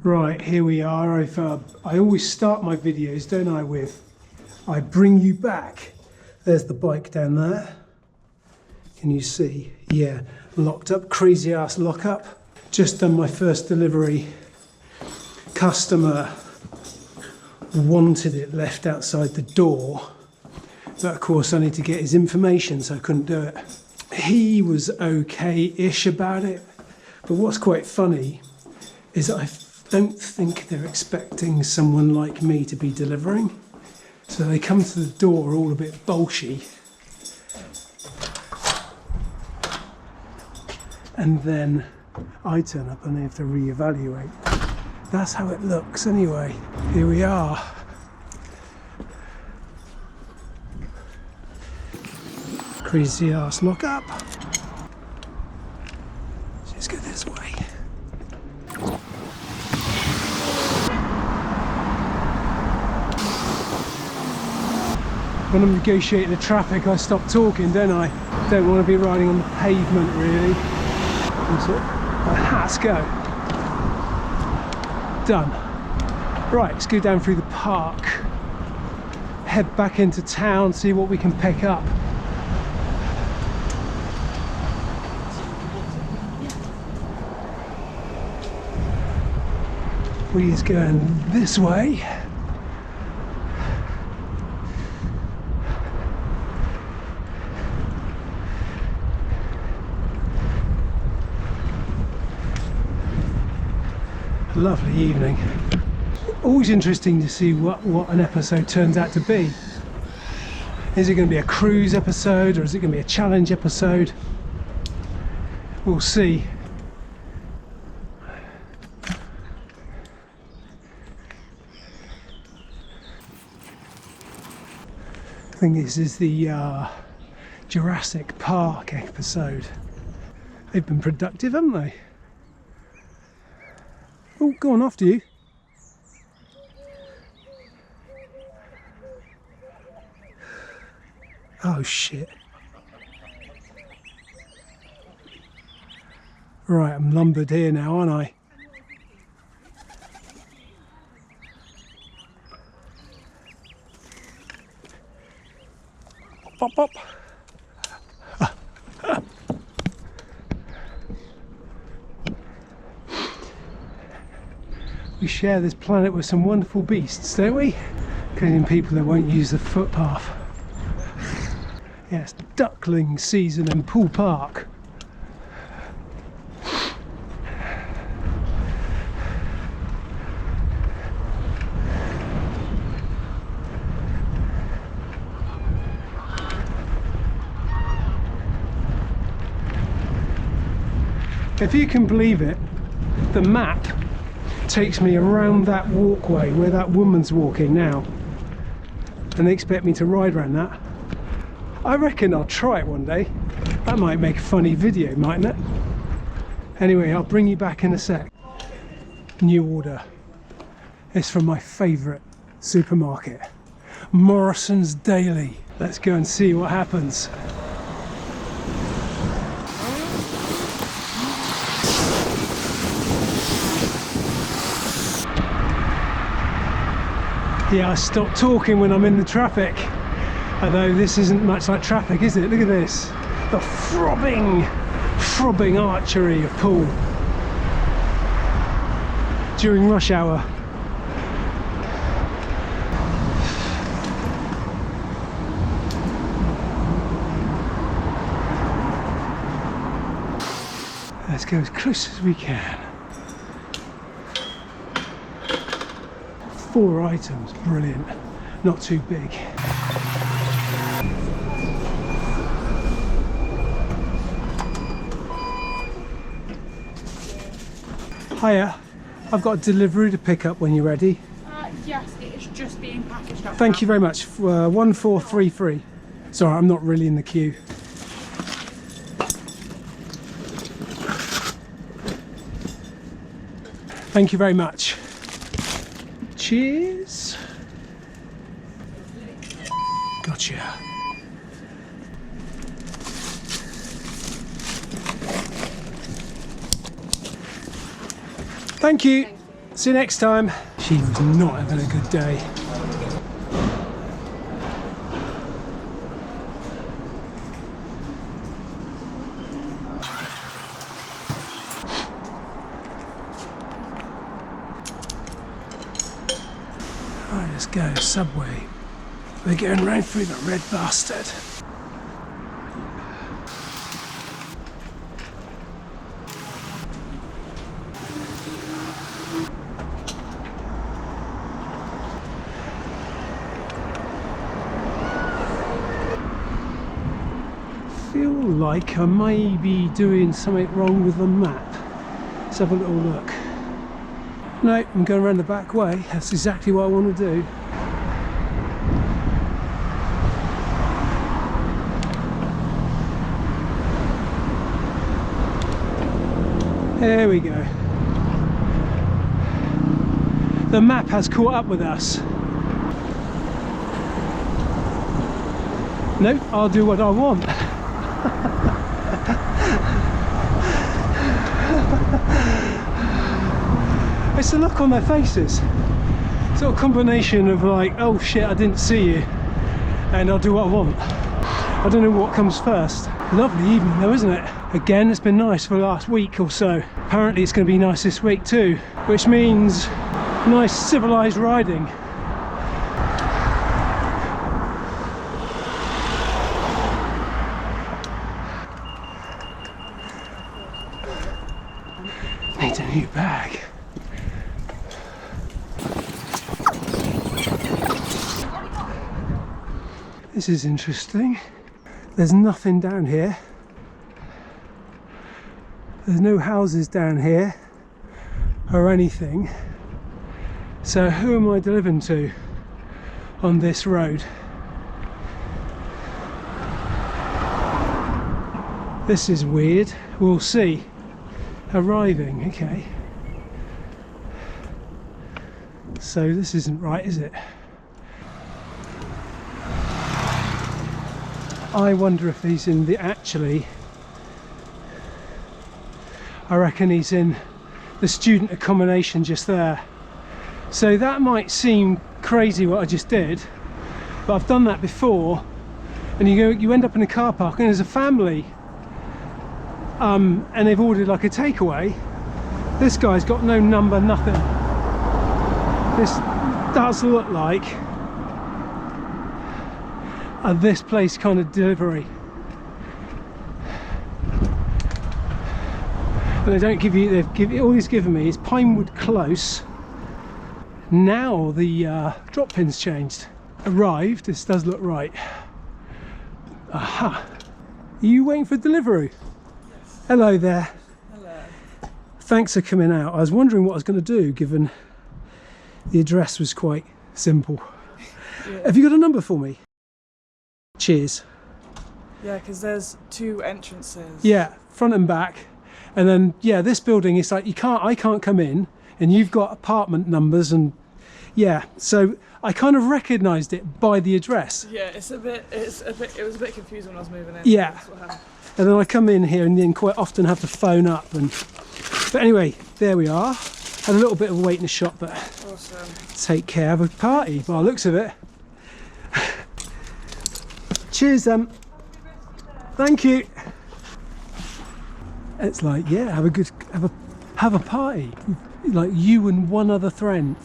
Right, here we are. I always start my videos, don't I, with I bring you back. There's the bike down there. Can you see? Yeah, locked up, Krazy Assed Lockupz. Just done my first delivery. Customer wanted it left outside the door, but of course I need to get his information, so I couldn't do it. He was okay-ish about it, but what's quite funny is I don't think they're expecting someone like me to be delivering. So they come to the door all a bit Balshie, and then I turn up and they have to reevaluate. That's how it looks anyway. Here we are. Krazy Assed Lockupz. Let's go this way. When I'm negotiating the traffic, I stop talking, don't I? Don't want to be riding on the pavement, really. Let's go. Done. Right, let's go down through the park. Head back into town, see what we can pick up. We is going this way. Lovely evening. Always interesting to see what an episode turns out to be. Is it going to be a cruise episode or is it going to be a challenge episode? We'll see. I think this is the Jurassic Park episode. They've been productive, haven't they? Oh, go on, after you. Oh, shit. Right, I'm lumbered here now, aren't I? Pop, pop. We share this planet with some wonderful beasts, don't we? Including people that won't use the footpath. Yes, duckling season in Poole Park. If you can believe it, the map takes me around that walkway where that woman's walking now, and they expect me to ride around that. I reckon I'll try it one day. That might make a funny video, mightn't it? Anyway, I'll bring you back in a sec. New order. It's from my favourite supermarket, Morrison Daily. Let's go and see what happens. Yeah, I stop talking when I'm in the traffic. Although this isn't much like traffic, is it? Look at this. The throbbing archery of Poole during rush hour. Let's go as close as we can. 4 items, brilliant. Not too big. Hiya, I've got a Deliveroo to pick up when you're ready. Yes, it is just being packaged up. Thank you very much. 1433. Sorry, I'm not really in the queue. Thank you very much. Cheers. Gotcha. Thank you. See you next time. She was not having a good day. Alright, let's go. Subway. We're going round through the red bastard. Feel like I may be doing something wrong with the map. Let's have a little look. No, I'm going around the back way. That's exactly what I want to do. There we go. The map has caught up with us. No, I'll do what I want. It's the look on their faces. Sort of combination of like, oh shit, I didn't see you, and I'll do what I want. I don't know what comes first. Lovely evening though, isn't it? Again, it's been nice for the last week or so. Apparently it's going to be nice this week too, which means nice civilized riding. Need a new bag. This is interesting. There's nothing down here. There's no houses down here or anything. So who am I delivering to on this road? This is weird. We'll see. Arriving, okay. So this isn't right, is it? I wonder if he's in the, actually, I reckon he's in the student accommodation just there. So that might seem crazy what I just did, but I've done that before. And you end up in a car park and there's a family, and they've ordered like a takeaway. This guy's got no number, nothing. This does look like this place kind of delivery. But they don't give you, all he's given me is Pinewood Close. Now the drop pin's changed. Arrived, this does look right. Aha. Are you waiting for Deliveroo? Yes. Hello there. Hello. Thanks for coming out. I was wondering what I was going to do given the address was quite simple. Yeah. Have you got a number for me? Cheers. Yeah, because there's two entrances. Yeah, front and back. And then, yeah, this building is like, I can't come in, and you've got apartment numbers, and yeah, so I kind of recognised it by the address. Yeah, it was a bit confusing when I was moving in. Yeah. That's what happened. And then I come in here and then quite often have to phone up, and but anyway, there we are. Had a little bit of a wait in the shop, but Awesome. take care of a party by the looks of it. Cheers then. Thank you. It's like, yeah, have a party, like you and one other friend,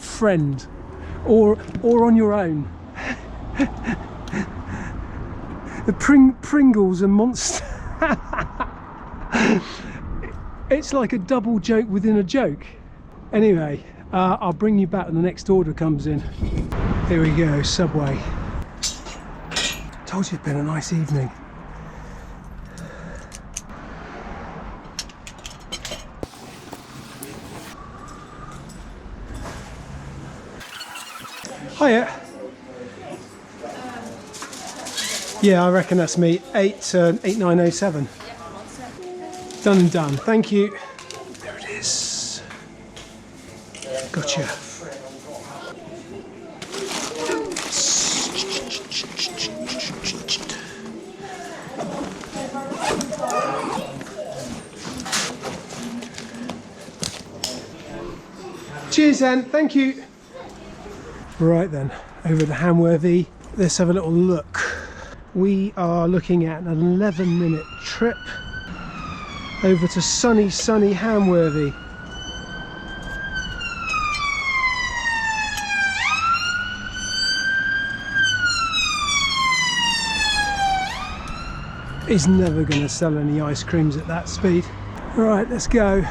or on your own. The Pringles and Monster. It's like a double joke within a joke. Anyway, I'll bring you back when the next order comes in. Here we go, Subway. Told you it's been a nice evening. Hiya. Yeah, I reckon that's me. 8907. Done and done. Thank you. There it is. Gotcha. Cheers then, thank you. Right then, over to Hamworthy. Let's have a little look. We are looking at an 11-minute trip over to sunny Hamworthy. He's never going to sell any ice creams at that speed. Right, let's go.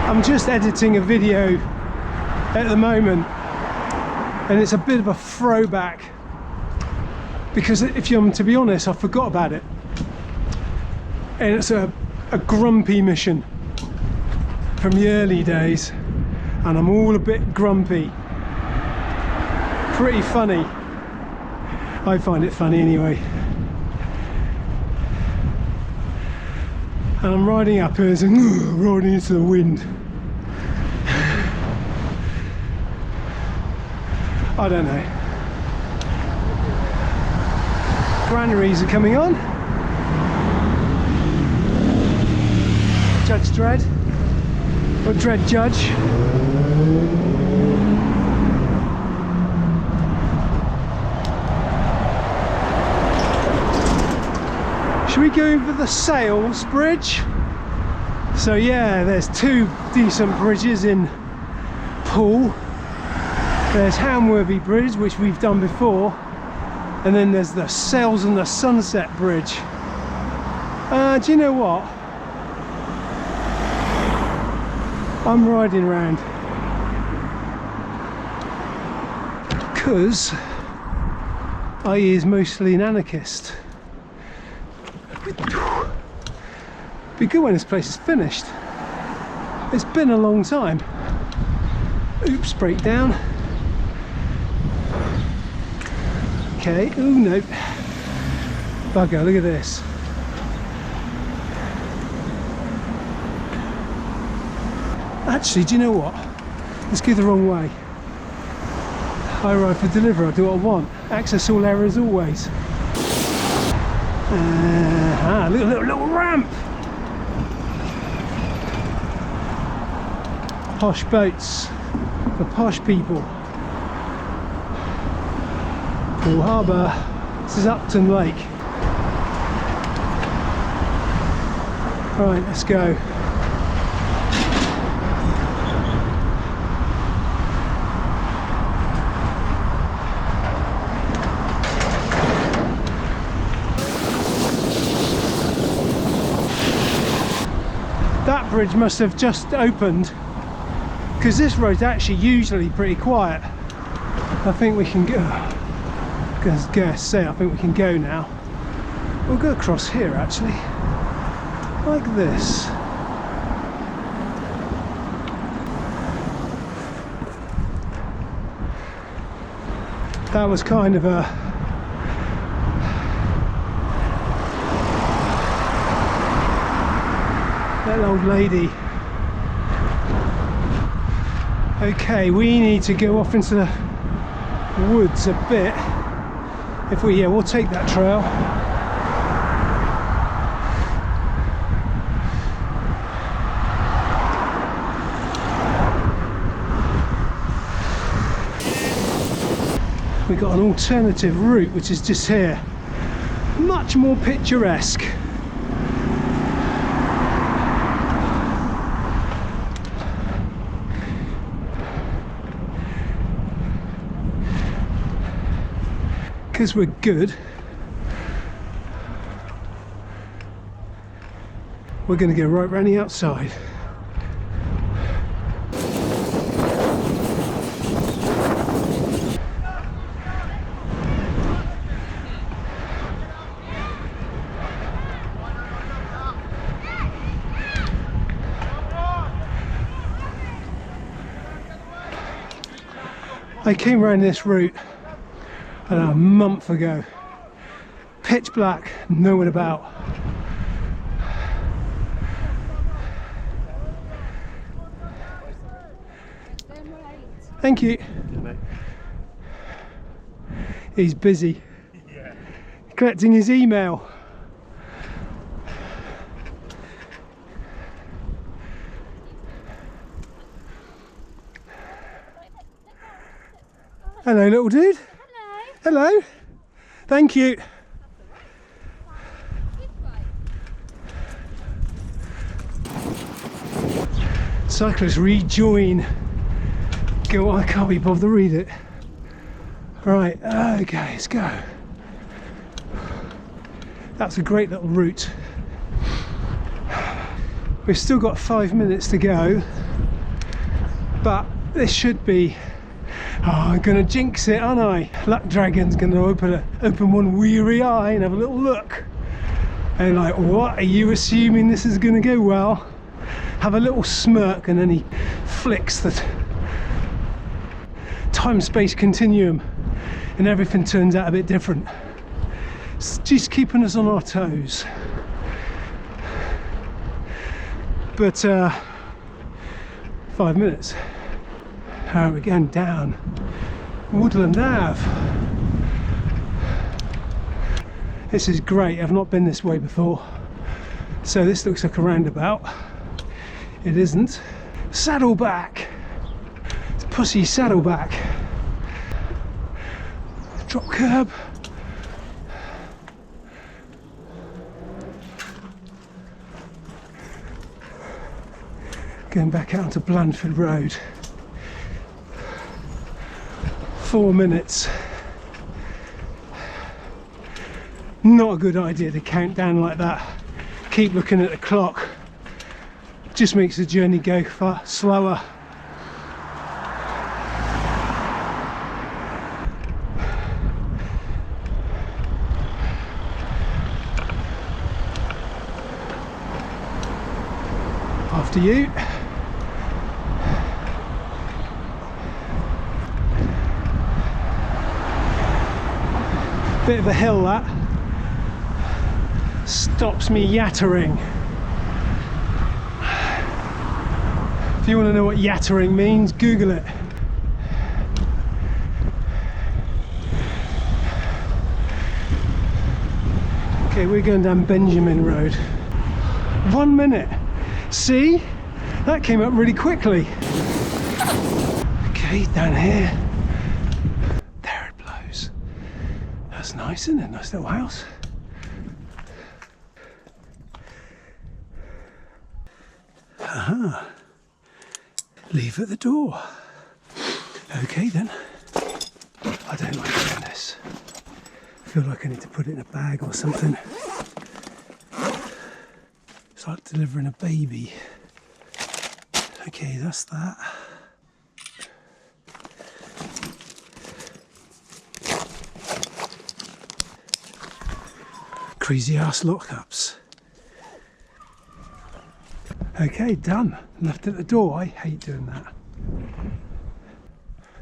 I'm just editing a video at the moment, and it's a bit of a throwback because, if I'm to be honest, I forgot about it, and it's a grumpy mission from the early days, and I'm all a bit grumpy. Pretty funny. I find it funny anyway. And I'm riding up here and riding into the wind. I don't know. Granaries are coming on. Judge Dredd, or Dread Judge. Should we go over the Sails Bridge? So yeah, there's two decent bridges in Poole. There's Hamworthy Bridge, which we've done before, and then there's the Sails and the Sunset Bridge. Do you know what? I'm riding around because I is mostly an anarchist. Be good when this place is finished. It's been a long time. Oops, breakdown. Okay, oh no. Bugger, look at this. Actually, do you know what? Let's go the wrong way. I ride for Deliveroo, I do what I want. Access all areas always. Little ramp. Posh boats for posh people. Poole Harbour. This is Upton Lake. Right, let's go. That bridge must have just opened because this road's actually usually pretty quiet. I think we can go. I think we can go now. We'll go across here actually, like this. That was kind of a little old lady. Okay, we need to go off into the woods a bit. If we, yeah, we'll take that trail. We've got an alternative route which is just here. Much more picturesque. Because we're good, we're going to go right round the outside. I came around this route a month ago. Pitch black, no one about. Thank you. He's busy. Collecting his email. Hello, little dude. Hello. Hello. Thank you. Cyclists rejoin. Go on, I can't be bothered to read it. Right, okay, let's go. That's a great little route. We've still got 5 minutes to go, but this should be, oh, I'm gonna jinx it, aren't I? Luck Dragon's gonna open one weary eye and have a little look. And like, what, are you assuming this is gonna go well? Have a little smirk, and then he flicks the time-space continuum and everything turns out a bit different. It's just keeping us on our toes. But 5 minutes. We're going down Woodland Ave. This is great. I've not been this way before. So this looks like a roundabout. It isn't. Saddleback. It's Pussy Saddleback. Drop curb. Going back out onto Blandford Road. 4 minutes. Not a good idea to count down like that. Keep looking at the clock. Just makes the journey go far slower. After you. Bit of a hill that. Stops me yattering. If you want to know what yattering means, Google it. Okay, we're going down Benjamin Road. 1 minute. See? That came up really quickly. Okay, down here. There it blows. That's nice, isn't it? Nice little house. Aha. Leave at the door. Okay then. I don't like doing this. I feel like I need to put it in a bag or something. It's like delivering a baby. Okay, that's that. Krazy Assed Lockupz. Okay, done. Left at the door. I hate doing that.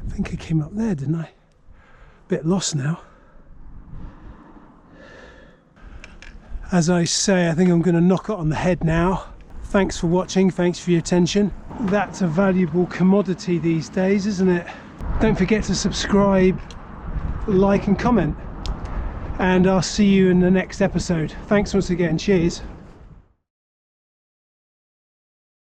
I think I came up there, didn't I? Bit lost now. As I say, I think I'm going to knock it on the head now. Thanks for watching. Thanks for your attention. That's a valuable commodity these days, isn't it? Don't forget to subscribe, like and comment. And I'll see you in the next episode. Thanks once again. Cheers.